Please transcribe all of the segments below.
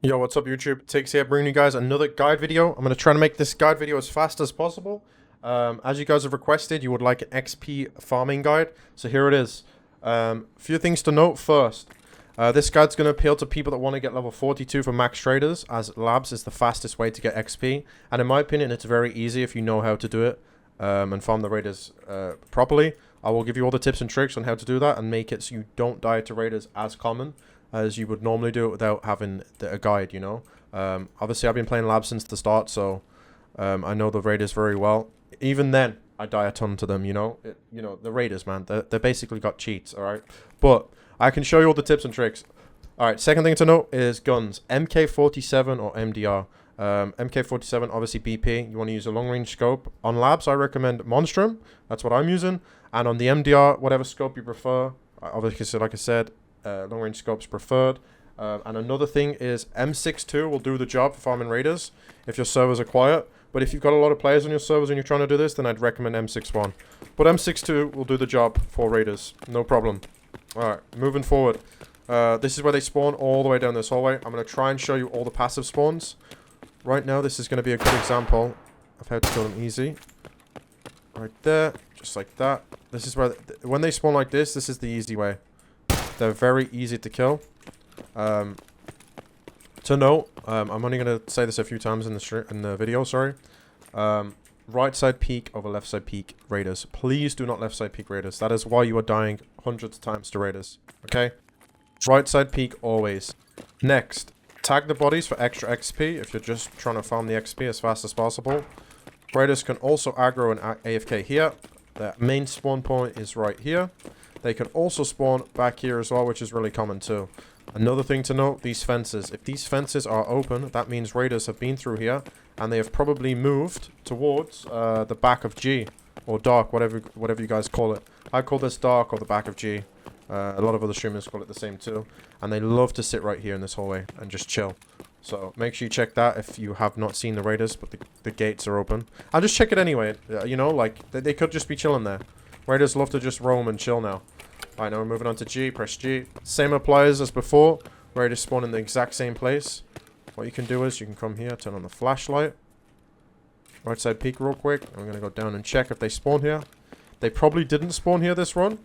Yo, what's up YouTube? Tigz here, bringing you guys another guide video. I'm going to try to make this guide video as fast as possible. As you guys have requested, you would like an XP farming guide. So here it is. Few things to note first. This guide's going to appeal to people that want to get level 42 for max traders, as labs is the fastest way to get XP. And in my opinion, it's very easy if you know how to do it and farm the raiders properly. I will give you all the tips and tricks on how to do that and make it so you don't die to raiders as common as you would normally do it without having a guide, you know. Obviously, I've been playing labs since the start, so I know the raiders very well. Even then, I die a ton to them, you know. The raiders, man, they basically got cheats, all right? But I can show you all the tips and tricks. All right, second thing to note is guns. MK47 or MDR. MK47, obviously BP. You want to use a long-range scope. On labs, I recommend Monstrum. That's what I'm using. And on the MDR, whatever scope you prefer. Obviously, like I said, long-range scopes preferred. And another thing is M62 will do the job for farming raiders if your servers are quiet. But if you've got a lot of players on your servers and you're trying to do this, then I'd recommend M61. But M62 will do the job for raiders. No problem. Alright, moving forward. This is where they spawn all the way down this hallway. I'm going to try and show you all the passive spawns. Right now, this is going to be a good example of how to kill them easy. Right there, just like that. This is where, when they spawn like this is the easy way. They're very easy to kill. To note, I'm only going to say this a few times in the video, sorry. Right side peek over left side peek raiders. Please do not left side peek raiders. That is why you are dying hundreds of times to raiders. Okay? Right side peek always. Next, tag the bodies for extra XP if you're just trying to farm the XP as fast as possible. Raiders can also aggro and AFK here. Their main spawn point is right here. They can also spawn back here as well, which is really common too. Another thing to note, these fences. If these fences are open, that means raiders have been through here and they have probably moved towards the back of G or dark, whatever you guys call it. I call this dark or the back of G. A lot of other streamers call it the same too. And they love to sit right here in this hallway and just chill. So make sure you check that if you have not seen the raiders, but the gates are open. I'll just check it anyway. You know, like they could just be chilling there. Raiders love to just roam and chill now. Alright, now we're moving on to G. Press G. Same applies as before. Raiders spawn in the exact same place. What you can do is you can come here, turn on the flashlight. Right side peek real quick. I'm going to go down and check if they spawn here. They probably didn't spawn here this run,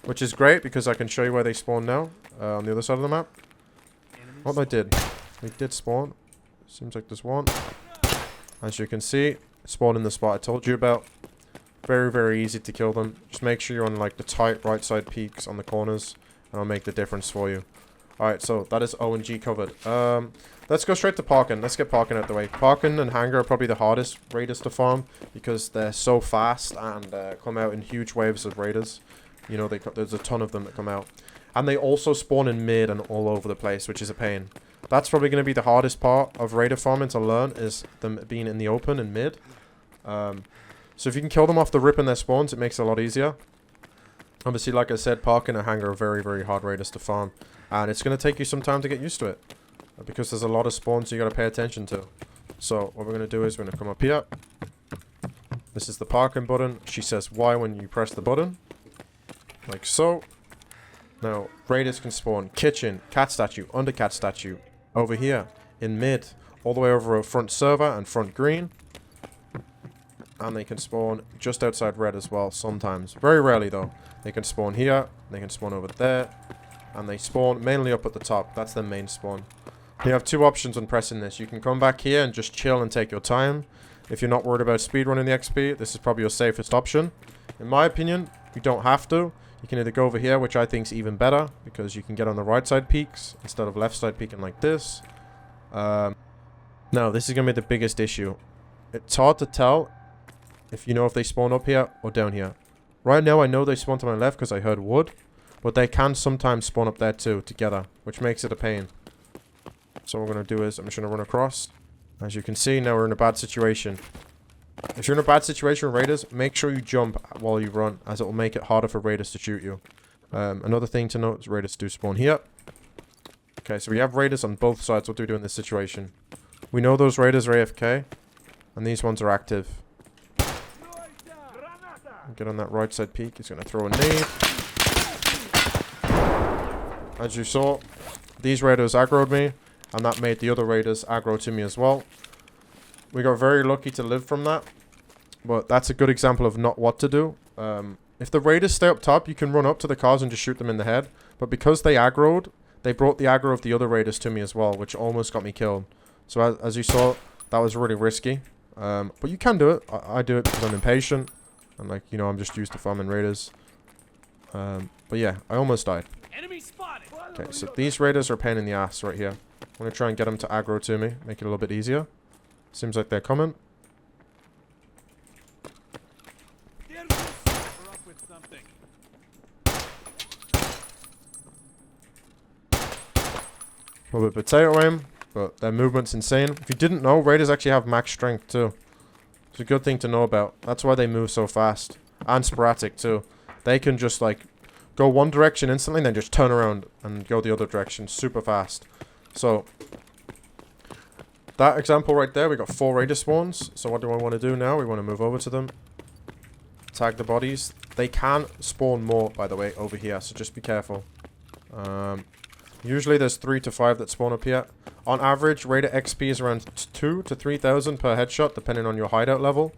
which is great because I can show you where they spawn now on the other side of the map. Oh, they did. They did spawn. Seems like there's one. As you can see, spawn in the spot I told you about. Very, very easy to kill them. Just make sure you're on like the tight right side peaks on the corners, and I'll make the difference for you. Alright, so that is O and G covered. Let's go straight to parking. Let's get parking out the way. Parking and Hangar are probably the hardest raiders to farm because they're so fast and come out in huge waves of raiders. You know, there's a ton of them that come out. And they also spawn in mid and all over the place, which is a pain. That's probably going to be the hardest part of raider farming to learn, is them being in the open and mid. So if you can kill them off the rip in their spawns, it makes it a lot easier. Obviously, like I said, parking and Hangar are very, very hard raiders to farm. And it's going to take you some time to get used to it. Because there's a lot of spawns you got to pay attention to. So what we're going to do is we're going to come up here. This is the parking button. She says Y when you press the button. Like so. Now, raiders can spawn kitchen, cat statue, under cat statue. Over here, in mid. All the way over a front server and front green. And they can spawn just outside red as well sometimes. Very rarely though. They can spawn here. They can spawn over there. And they spawn mainly up at the top. That's their main spawn. You have two options when pressing this. You can come back here and just chill and take your time. If you're not worried about speedrunning the XP, this is probably your safest option. In my opinion, you don't have to. You can either go over here, which I think is even better, because you can get on the right side peaks instead of left side peeking like this. Now, this is going to be the biggest issue. It's hard to tell if you know if they spawn up here or down here. Right now, I know they spawn to my left because I heard wood. But they can sometimes spawn up there too, together. Which makes it a pain. So what we're going to do is, I'm just going to run across. As you can see, now we're in a bad situation. If you're in a bad situation with raiders, make sure you jump while you run, as it will make it harder for raiders to shoot you. Another thing to note is raiders do spawn here. Okay, so we have raiders on both sides. What do we do in this situation? We know those raiders are AFK. And these ones are active. Get on that right side peak. He's going to throw a nade. As you saw, these raiders aggroed me. And that made the other raiders aggro to me as well. We got very lucky to live from that. But that's a good example of not what to do. If the raiders stay up top, you can run up to the cars and just shoot them in the head. But because they aggroed, they brought the aggro of the other raiders to me as well, which almost got me killed. So as you saw, that was really risky. But you can do it. I do it because I'm impatient. And like, you know, I'm just used to farming raiders. But yeah, I almost died. Enemy spotted. Okay, so these raiders are a pain in the ass right here. I'm going to try and get them to aggro to me. Make it a little bit easier. Seems like they're coming. A little bit of potato aim, but their movement's insane. If you didn't know, raiders actually have max strength too. It's a good thing to know about. That's why they move so fast. And sporadic too. They can just like go one direction instantly and then just turn around and go the other direction super fast. So that example right there, we got 4 raider spawns. So what do I want to do now? We want to move over to them. Tag the bodies. They can spawn more, by the way, over here. So just be careful. Usually there's 3 to 5 that spawn up here. On average, raider XP is around 2 to 3,000 per headshot, depending on your hideout level.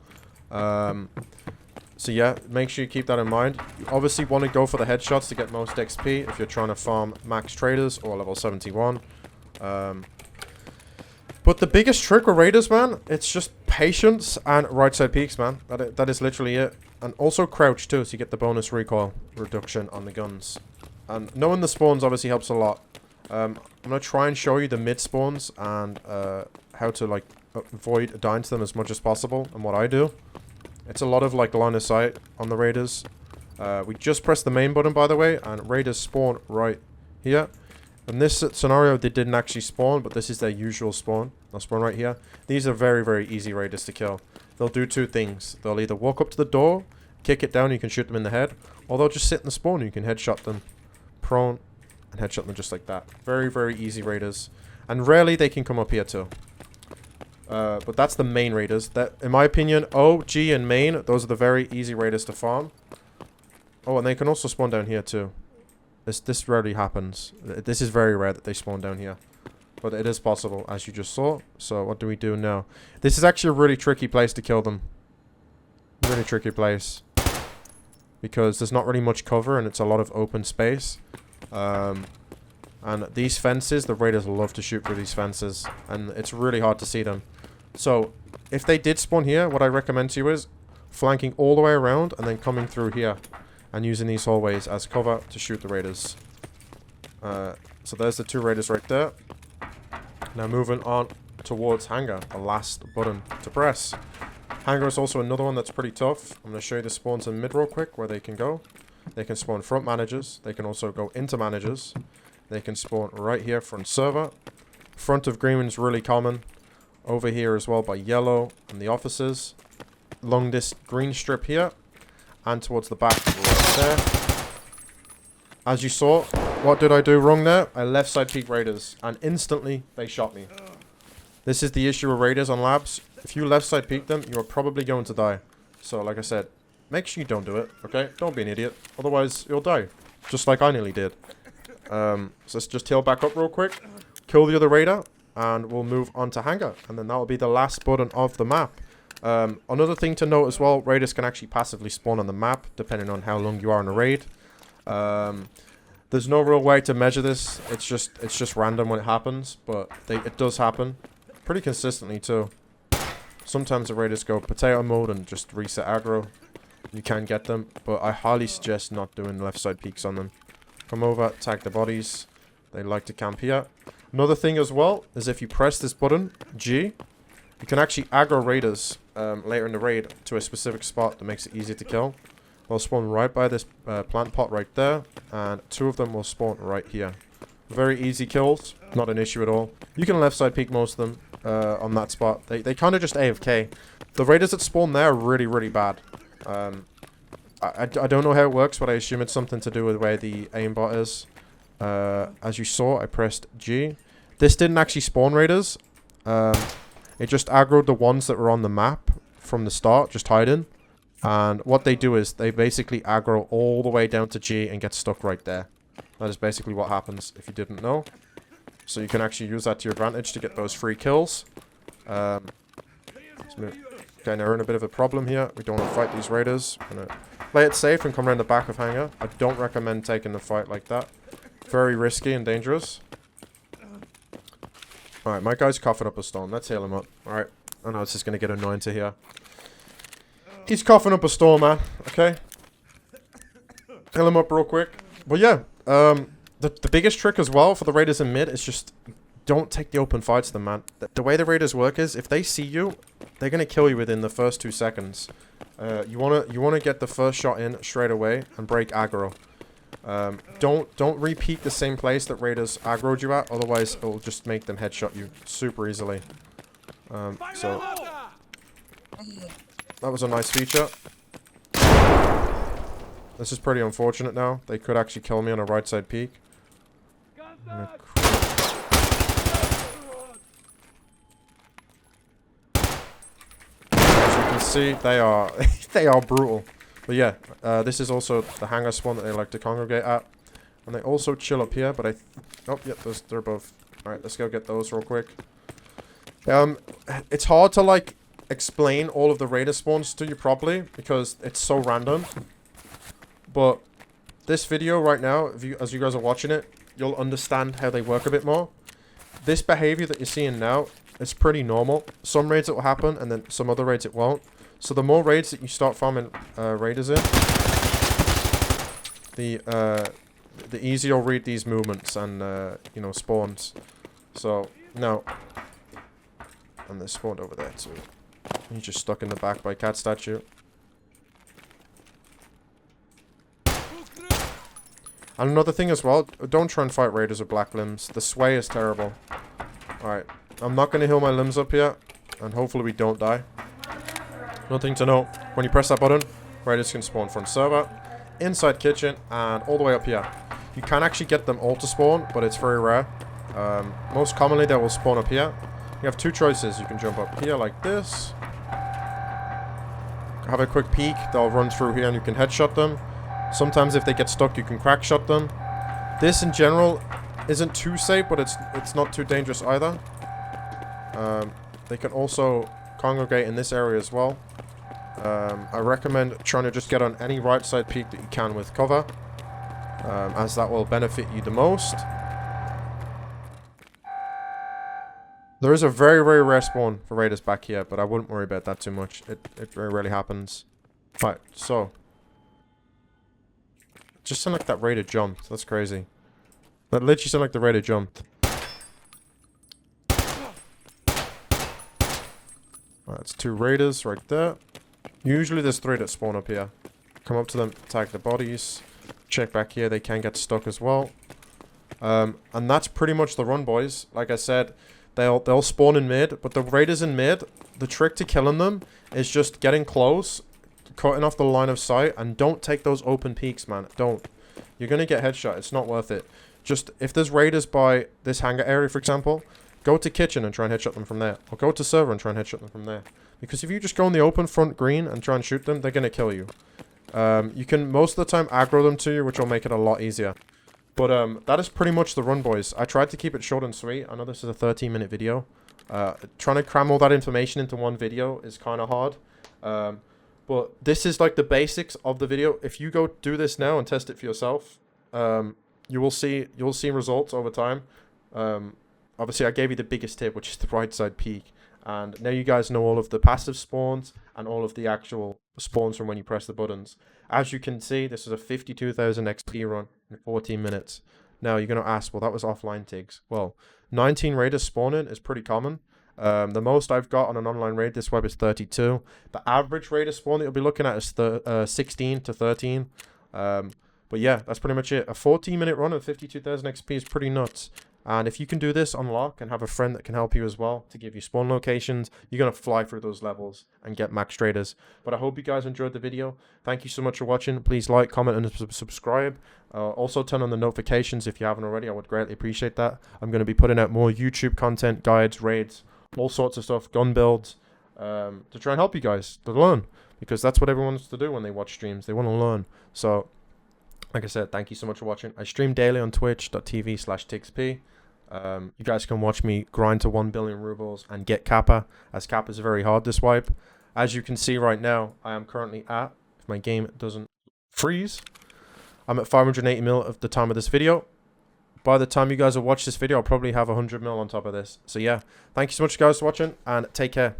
So yeah, make sure you keep that in mind. You obviously want to go for the headshots to get most XP if you're trying to farm max traders or level 71. But the biggest trick with raiders, man, it's just patience and right side peaks, man. That is literally it. And also crouch too, so you get the bonus recoil reduction on the guns. And knowing the spawns obviously helps a lot. I'm going to try and show you the mid spawns and how to like avoid dying to them as much as possible and what I do. It's a lot of like line of sight on the raiders. We just pressed the main button, by the way, and raiders spawn right here. In this scenario, they didn't actually spawn, but this is their usual spawn. They'll spawn right here. These are very, very easy raiders to kill. They'll do 2 things. They'll either walk up to the door, kick it down, you can shoot them in the head, or they'll just sit in the spawn, you can headshot them prone and headshot them just like that. Very, very easy raiders. And rarely they can come up here too. But that's the main raiders. That, in my opinion, O, G, and main, those are the very easy raiders to farm. Oh, and they can also spawn down here too. This rarely happens. This is very rare that they spawn down here. But it is possible, as you just saw. So what do we do now? This is actually a really tricky place to kill them. Really tricky place. Because there's not really much cover and it's a lot of open space. And these fences, the raiders love to shoot through these fences. And it's really hard to see them. So, if they did spawn here, what I recommend to you is flanking all the way around and then coming through here. And using these hallways as cover to shoot the raiders. So there's the 2 raiders right there. Now moving on towards Hangar, the last button to press. Hangar is also another one that's pretty tough. I'm going to show you the spawns in mid real quick where they can go. They can spawn front managers. They can also go into managers. They can spawn right here front server. Front of green is really common. Over here as well by yellow and the offices. Along this green strip here. And towards the back right there. As you saw, what did I do wrong there? I left side peek raiders. And instantly, they shot me. This is the issue with raiders on labs. If you left side peek them, you are probably going to die. So, like I said, make sure you don't do it, okay? Don't be an idiot. Otherwise, you'll die. Just like I nearly did. So let's just heal back up real quick. Kill the other raider. And we'll move on to Hangar. And then that will be the last button of the map. Another thing to note as well, raiders can actually passively spawn on the map, depending on how long you are in a raid. There's no real way to measure this. It's just random when it happens, but it does happen. Pretty consistently too. Sometimes the raiders go potato mode and just reset aggro. You can get them, but I highly suggest not doing left side peeks on them. Come over, tag the bodies. They like to camp here. Another thing as well is if you press this button, G, you can actually aggro raiders later in the raid to a specific spot that makes it easier to kill. They'll spawn right by this plant pot right there, and 2 of them will spawn right here. Very easy kills, not an issue at all. You can left side peek most of them on that spot. They kind of just AFK. The raiders that spawn there are really, really bad. I don't know how it works, but I assume it's something to do with where the aimbot is. As you saw, I pressed G. This didn't actually spawn raiders. It just aggroed the ones that were on the map from the start, just hiding. And what they do is they basically aggro all the way down to G and get stuck right there. That is basically what happens if you didn't know. So you can actually use that to your advantage to get those free kills. Okay, now we're in a bit of a problem here. We don't want to fight these raiders. I'm going to play it safe and come around the back of Hangar. I don't recommend taking the fight like that. Very risky and dangerous. Alright, my guy's coughing up a storm. Let's heal him up. Alright. I know this is going to get annoying to hear. He's coughing up a storm, man. Okay. Heal him up real quick. But yeah, the biggest trick as well for the raiders in mid is just don't take the open fights to them, man. The way the raiders work is if they see you, they're going to kill you within the first 2 seconds. You wanna get the first shot in straight away and break aggro. Don't repeat the same place that raiders aggroed you at, otherwise it will just make them headshot you super easily. So that was a nice feature. This is pretty unfortunate now. They could actually kill me on a right side peek. As you can see, they are they are brutal. But yeah, this is also the hangar spawn that they like to congregate at. And they also chill up here, but oh, yeah, they're above. Alright, let's go get those real quick. It's hard to, like, explain all of the raider spawns to you properly, because it's so random. But this video right now, as you guys are watching it, you'll understand how they work a bit more. This behavior that you're seeing now is pretty normal. Some raids it will happen, and then some other raids it won't. So the more raids that you start farming raiders in, the easier you'll read these movements and you know, spawns. So now, and they spawned over there too. He's just stuck in the back by cat statue. And another thing as well, don't try and fight raiders with black limbs. The sway is terrible. Alright, I'm not going to heal my limbs up here, and hopefully we don't die. Nothing to know. When you press that button, raiders can spawn front server, inside kitchen, and all the way up here. You can actually get them all to spawn, but it's very rare. Most commonly they will spawn up here. You have 2 choices. You can jump up here like this. Have a quick peek. They'll run through here and you can headshot them. Sometimes if they get stuck, you can crack shot them. This in general isn't too safe, but it's not too dangerous either. They can also congregate in this area as well. I recommend trying to just get on any right side peak that you can with cover, as that will benefit you the most. There is a very, very rare spawn for raiders back here, but I wouldn't worry about that too much. It very rarely happens. Right, so. Just sound like that raider jumped. That's crazy. That literally sound like the raider jumped. Right, that's 2 raiders right there. Usually there's 3 that spawn up here. Come up to them, attack the bodies. Check back here, they can get stuck as well. And that's pretty much the run, boys. Like I said, they'll spawn in mid, but the raiders in mid, the trick to killing them is just getting close, cutting off the line of sight, and don't take those open peaks, man. Don't. You're gonna get headshot. It's not worth it. Just, if there's raiders by this hangar area, for example, go to kitchen and try and headshot them from there. Or go to server and try and headshot them from there. Because if you just go in the open front green and try and shoot them, they're gonna kill you. You can most of the time aggro them to you, which will make it a lot easier. But that is pretty much the run, boys. I tried to keep it short and sweet. I know this is a 13-minute video. Trying to cram all that information into one video is kind of hard. But this is like the basics of the video. If you go do this now and test it for yourself, you'll see results over time. Obviously, I gave you the biggest tip, which is the right side peak. And now you guys know all of the passive spawns and all of the actual spawns from when you press the buttons. As you can see, this is a 52,000 XP run in 14 minutes. Now, you're going to ask, well, that was offline, Tigz. Well, 19 raiders spawning is pretty common. The most I've got on an online raid this web is 32. The average raider spawn that you'll be looking at is 16 to 13. But yeah, that's pretty much it. A 14-minute run of 52,000 XP is pretty nuts. And if you can do this, unlock, and have a friend that can help you as well to give you spawn locations, you're going to fly through those levels and get max traders. But I hope you guys enjoyed the video. Thank you so much for watching. Please like, comment, and subscribe. Also turn on the notifications if you haven't already. I would greatly appreciate that. I'm going to be putting out more YouTube content, guides, raids, all sorts of stuff, gun builds, to try and help you guys to learn. Because that's what everyone wants to do when they watch streams. They want to learn. So, like I said, thank you so much for watching. I stream daily on twitch.tv/TigzP. You guys can watch me grind to 1 billion rubles and get kappa, as kappa is very hard this wipe. As you can see right now, I am currently at, if my game doesn't freeze, I'm at 580 mil at the time of this video. By the time you guys will watch this video, I'll probably have 100 mil on top of this. So yeah, thank you so much guys for watching, and take care.